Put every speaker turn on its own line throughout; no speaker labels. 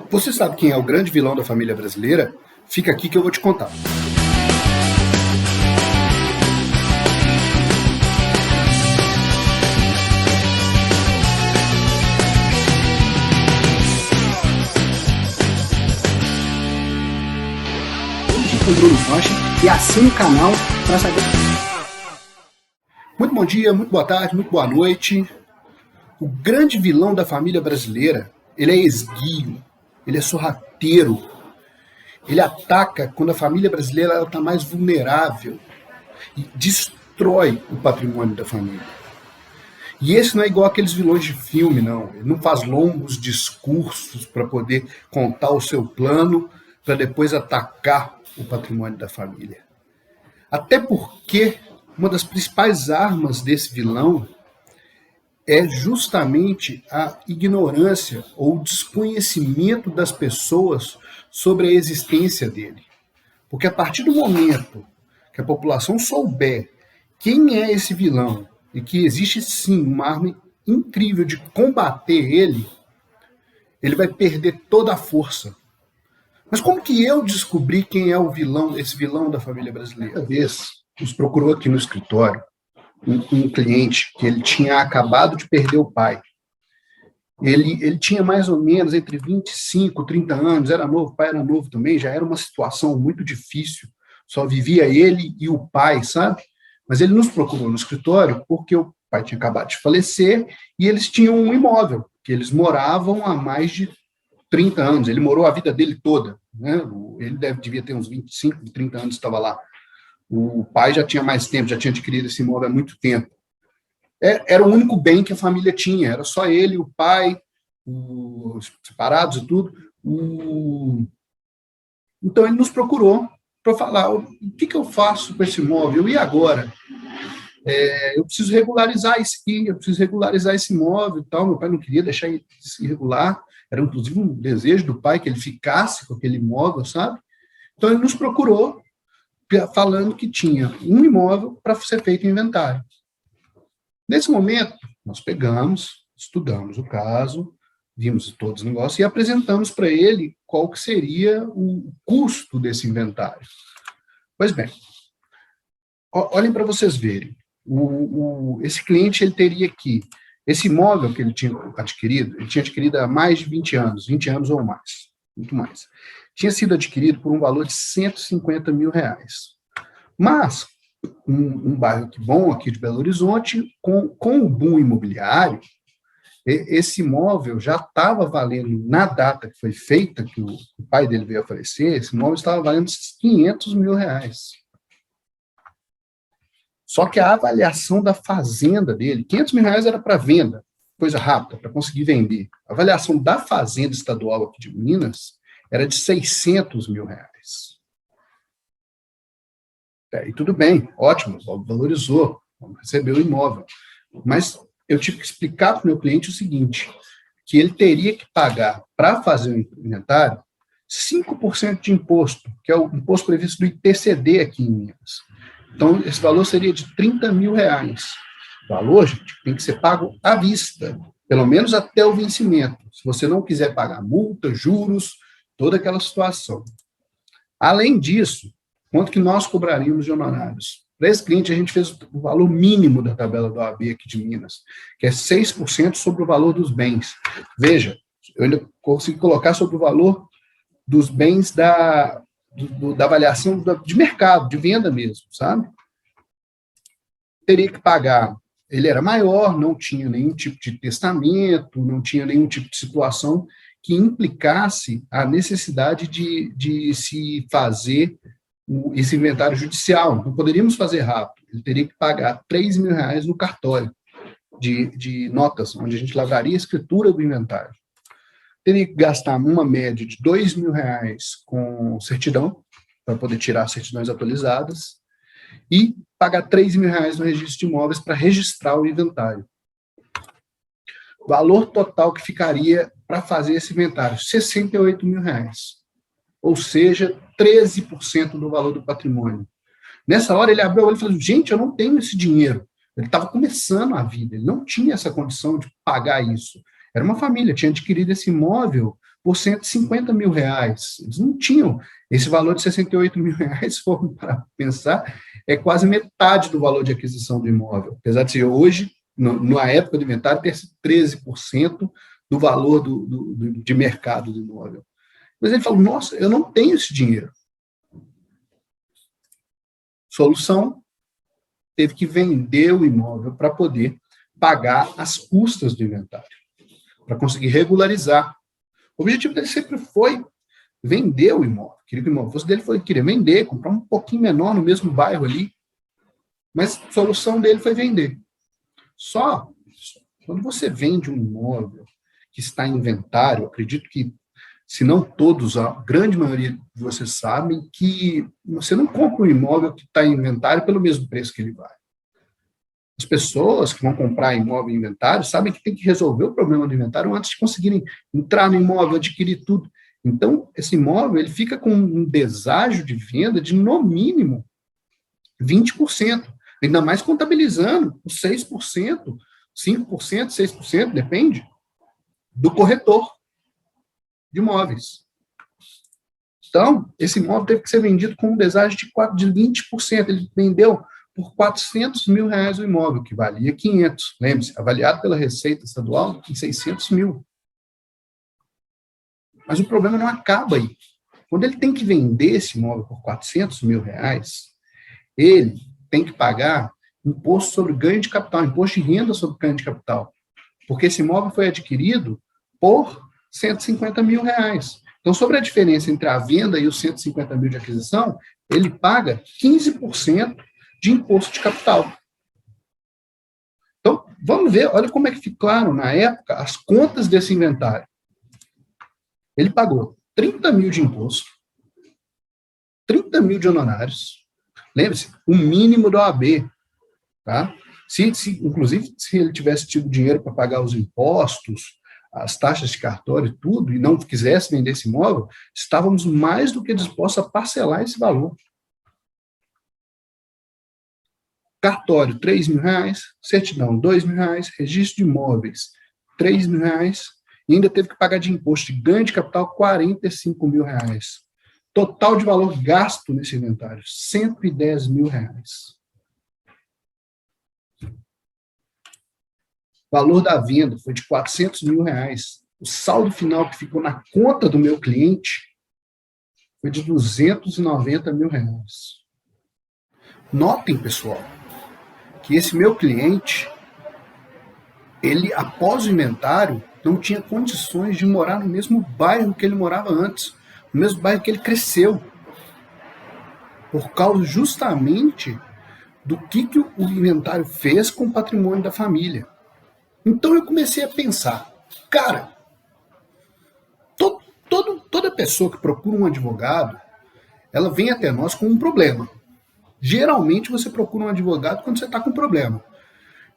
Você sabe quem é o grande vilão da família brasileira? Fica aqui que eu vou te contar.
Eu sou o Bruno Rocha e assina o canal para saber.
Muito bom dia, muito boa tarde, muito boa noite. O grande vilão da família brasileira, ele é esguio, ele é sorrateiro, ele ataca quando a família brasileira está mais vulnerável e destrói o patrimônio da família. E esse não é igual aqueles vilões de filme, não. Ele não faz longos discursos para poder contar o seu plano para depois atacar o patrimônio da família. Até porque uma das principais armas desse vilão é justamente a ignorância ou o desconhecimento das pessoas sobre a existência dele. Porque a partir do momento que a população souber quem é esse vilão e que existe sim uma arma incrível de combater ele, ele vai perder toda a força. Mas como que eu descobri quem é o vilão, esse vilão da família brasileira? Uma vez nos procurou aqui no escritório um cliente que ele tinha acabado de perder o pai. Ele tinha mais ou menos entre 25 e 30 anos, era novo, o pai era novo também, já era uma situação muito difícil, só vivia ele e o pai, sabe? Mas ele nos procurou no escritório porque o pai tinha acabado de falecer e eles tinham um imóvel, que eles moravam há mais de 30 anos, ele morou a vida dele toda, né? Ele devia ter uns 25, 30 anos, estava lá. O pai já tinha mais tempo, já tinha adquirido esse imóvel há muito tempo. Era o único bem que a família tinha, era só ele, o pai, os separados e tudo. Então ele nos procurou para falar, o que eu faço com esse imóvel? E agora? Eu preciso regularizar isso aqui, eu preciso regularizar esse imóvel e tal. Meu pai não queria deixar ele se irregular, era inclusive um desejo do pai que ele ficasse com aquele imóvel, sabe? Então ele nos procurou falando que tinha um imóvel para ser feito inventário. Nesse momento, nós pegamos, estudamos o caso, vimos todos os negócios e apresentamos para ele qual que seria o custo desse inventário. Pois bem, olhem para vocês verem. Esse cliente ele teria que, esse imóvel que ele tinha adquirido há mais de 20 anos ou mais, muito mais. Tinha sido adquirido por um valor de R$150 mil. Mas, um bairro bom aqui de Belo Horizonte, com o boom imobiliário, esse imóvel já estava valendo, na data que foi feita, que o pai dele veio a falecer, esse imóvel estava valendo R$500 mil. Só que a avaliação da fazenda dele, R$500 mil era para venda, coisa rápida, para conseguir vender. A avaliação da fazenda estadual aqui de Minas era de R$600 mil. E tudo bem, ótimo, valorizou, recebeu o imóvel. Mas eu tive que explicar para o meu cliente o seguinte, que ele teria que pagar, para fazer o inventário, 5% de imposto, que é o imposto previsto do ITCD aqui em Minas. Então, esse valor seria de R$30 mil. O valor, gente, tem que ser pago à vista, pelo menos até o vencimento. Se você não quiser pagar multa, juros, toda aquela situação. Além disso, quanto que nós cobraríamos de honorários? Para esse cliente, a gente fez o valor mínimo da tabela do OAB aqui de Minas, que é 6% sobre o valor dos bens. Veja, eu ainda consegui colocar sobre o valor dos bens da avaliação de mercado, de venda mesmo, sabe? Teria que pagar. Ele era maior, não tinha nenhum tipo de testamento, não tinha nenhum tipo de situação que implicasse a necessidade de se fazer esse inventário judicial. Não poderíamos fazer rápido. Ele teria que pagar R$3 mil no cartório de notas, onde a gente lavraria a escritura do inventário. Teria que gastar uma média de R$2 mil com certidão, para poder tirar certidões atualizadas, e pagar R$3 mil no registro de imóveis para registrar o inventário. Valor total que ficaria para fazer esse inventário, R$68 mil. Ou seja, 13% do valor do patrimônio. Nessa hora, ele abriu o olho e falou, gente, eu não tenho esse dinheiro. Ele estava começando a vida, ele não tinha essa condição de pagar isso. Era uma família, tinha adquirido esse imóvel por 150 mil reais. Eles não tinham esse valor de 68 mil reais, se for para pensar, é quase metade do valor de aquisição do imóvel. Apesar de ser hoje, na época do inventário, ter 13% do valor de mercado do imóvel. Mas ele falou, nossa, eu não tenho esse dinheiro. Solução, teve que vender o imóvel para poder pagar as custas do inventário, para conseguir regularizar. O objetivo dele sempre foi vender o imóvel. Queria que o imóvel fosse dele, queria vender, comprar um pouquinho menor no mesmo bairro ali. Mas a solução dele foi vender. Só quando você vende um imóvel que está em inventário, acredito que, se não todos, a grande maioria de vocês sabem que você não compra um imóvel que está em inventário pelo mesmo preço que ele vale. As pessoas que vão comprar imóvel em inventário sabem que tem que resolver o problema do inventário antes de conseguirem entrar no imóvel, adquirir tudo. Então, esse imóvel ele fica com um deságio de venda de, no mínimo, 20%. Ainda mais contabilizando os 6%, 5%, 6%, depende, do corretor de imóveis. Então, esse imóvel teve que ser vendido com um deságio de 20%. Ele vendeu por 400 mil reais o imóvel, que valia 500. Lembre-se, avaliado pela Receita Estadual em 600 mil. Mas o problema não acaba aí. Quando ele tem que vender esse imóvel por 400 mil reais, ele tem que pagar imposto sobre ganho de capital, imposto de renda sobre ganho de capital. Porque esse imóvel foi adquirido por 150 mil reais. Então, sobre a diferença entre a venda e os 150 mil de aquisição, ele paga 15% de imposto de capital. Então, vamos ver, olha como é que ficaram, na época, as contas desse inventário. Ele pagou 30 mil de imposto, 30 mil de honorários, lembre-se, o mínimo da OAB, tá? Inclusive, se ele tivesse tido dinheiro para pagar os impostos, as taxas de cartório e tudo, e não quisesse vender esse imóvel, estávamos mais do que dispostos a parcelar esse valor. Cartório, 3 mil reais, certidão, 2 mil reais, registro de imóveis, 3 mil reais, e ainda teve que pagar de imposto de ganho de capital 45 mil reais. Total de valor gasto nesse inventário, 110 mil reais. Valor da venda foi de 400 mil reais. O saldo final que ficou na conta do meu cliente foi de 290 mil reais. Notem, pessoal, que esse meu cliente, ele, após o inventário, não tinha condições de morar no mesmo bairro que ele morava antes, no mesmo bairro que ele cresceu, por causa justamente do que o inventário fez com o patrimônio da família. Então eu comecei a pensar, cara, toda pessoa que procura um advogado, ela vem até nós com um problema. Geralmente você procura um advogado quando você está com um problema.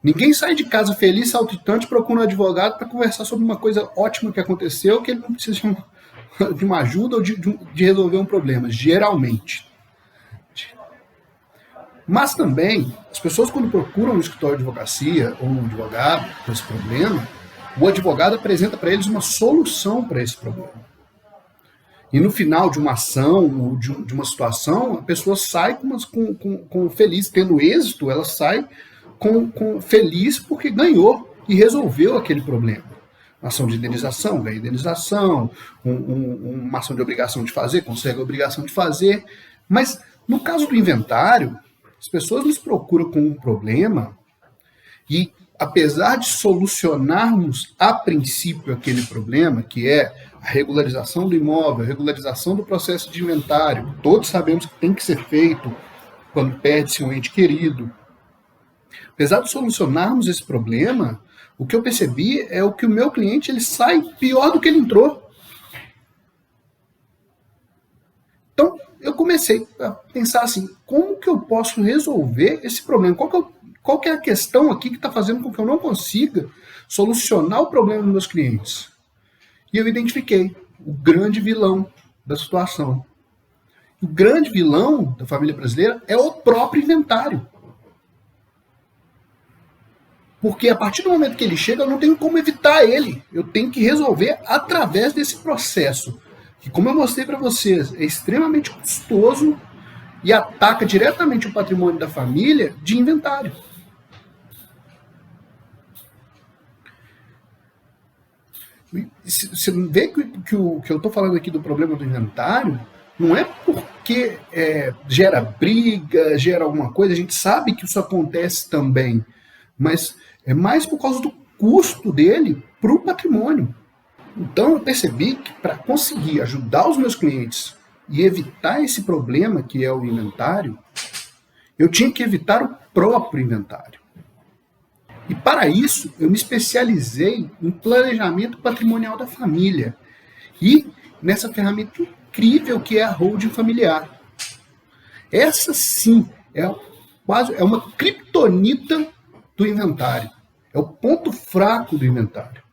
Ninguém sai de casa feliz, saltitante, procura um advogado para conversar sobre uma coisa ótima que aconteceu, que ele não precisa de uma ajuda ou de resolver um problema, geralmente. Mas também, as pessoas quando procuram um escritório de advocacia ou um advogado com esse problema, o advogado apresenta para eles uma solução para esse problema. E no final de uma ação ou de uma situação, a pessoa sai com feliz, tendo êxito, ela sai com feliz porque ganhou e resolveu aquele problema. Uma ação de indenização, ganha indenização, uma ação de obrigação de fazer, consegue a obrigação de fazer. Mas no caso do inventário, as pessoas nos procuram com um problema e, apesar de solucionarmos a princípio aquele problema, que é a regularização do imóvel, a regularização do processo de inventário, todos sabemos que tem que ser feito quando perde-se um ente querido. Apesar de solucionarmos esse problema, o que eu percebi é que o meu cliente ele sai pior do que ele entrou. Então, eu comecei a pensar assim, como que eu posso resolver esse problema? Qual que é a questão aqui que está fazendo com que eu não consiga solucionar o problema dos meus clientes? E eu identifiquei o grande vilão da situação. O grande vilão da família brasileira é o próprio inventário. Porque a partir do momento que ele chega, eu não tenho como evitar ele. Eu tenho que resolver através desse processo. Que, como eu mostrei para vocês, é extremamente custoso e ataca diretamente o patrimônio da família de inventário. Você vê que eu estou falando aqui do problema do inventário, não é porque gera briga, gera alguma coisa, a gente sabe que isso acontece também, mas é mais por causa do custo dele para o patrimônio. Então eu percebi que para conseguir ajudar os meus clientes e evitar esse problema que é o inventário, eu tinha que evitar o próprio inventário. E para isso, eu me especializei em planejamento patrimonial da família e nessa ferramenta incrível que é a holding familiar. Essa sim é uma criptonita do inventário. É o ponto fraco do inventário.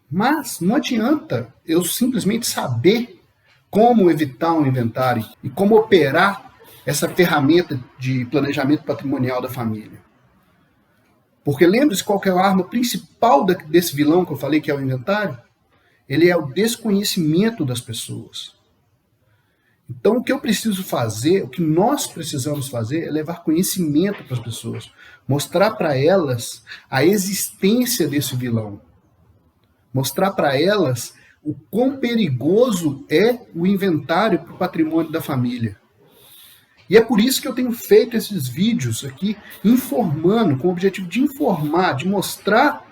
Mas não adianta eu simplesmente saber como evitar um inventário e como operar essa ferramenta de planejamento patrimonial da família. Porque lembre-se qual que é a arma principal desse vilão que eu falei que é o inventário? Ele é o desconhecimento das pessoas. Então o que eu preciso fazer, o que nós precisamos fazer é levar conhecimento para as pessoas. Mostrar para elas a existência desse vilão. Mostrar para elas o quão perigoso é o inventário para o patrimônio da família. E é por isso que eu tenho feito esses vídeos aqui, informando, com o objetivo de informar, de mostrar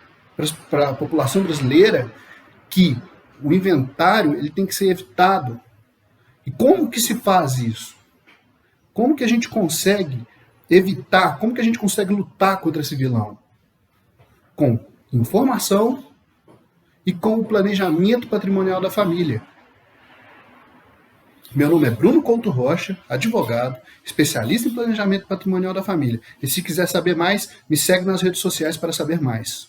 para a população brasileira que o inventário ele tem que ser evitado. E como que se faz isso? Como que a gente consegue evitar, como que a gente consegue lutar contra esse vilão? Com informação e com o planejamento patrimonial da família. Meu nome é Bruno Couto Rocha, advogado, especialista em planejamento patrimonial da família. E se quiser saber mais, me segue nas redes sociais para saber mais.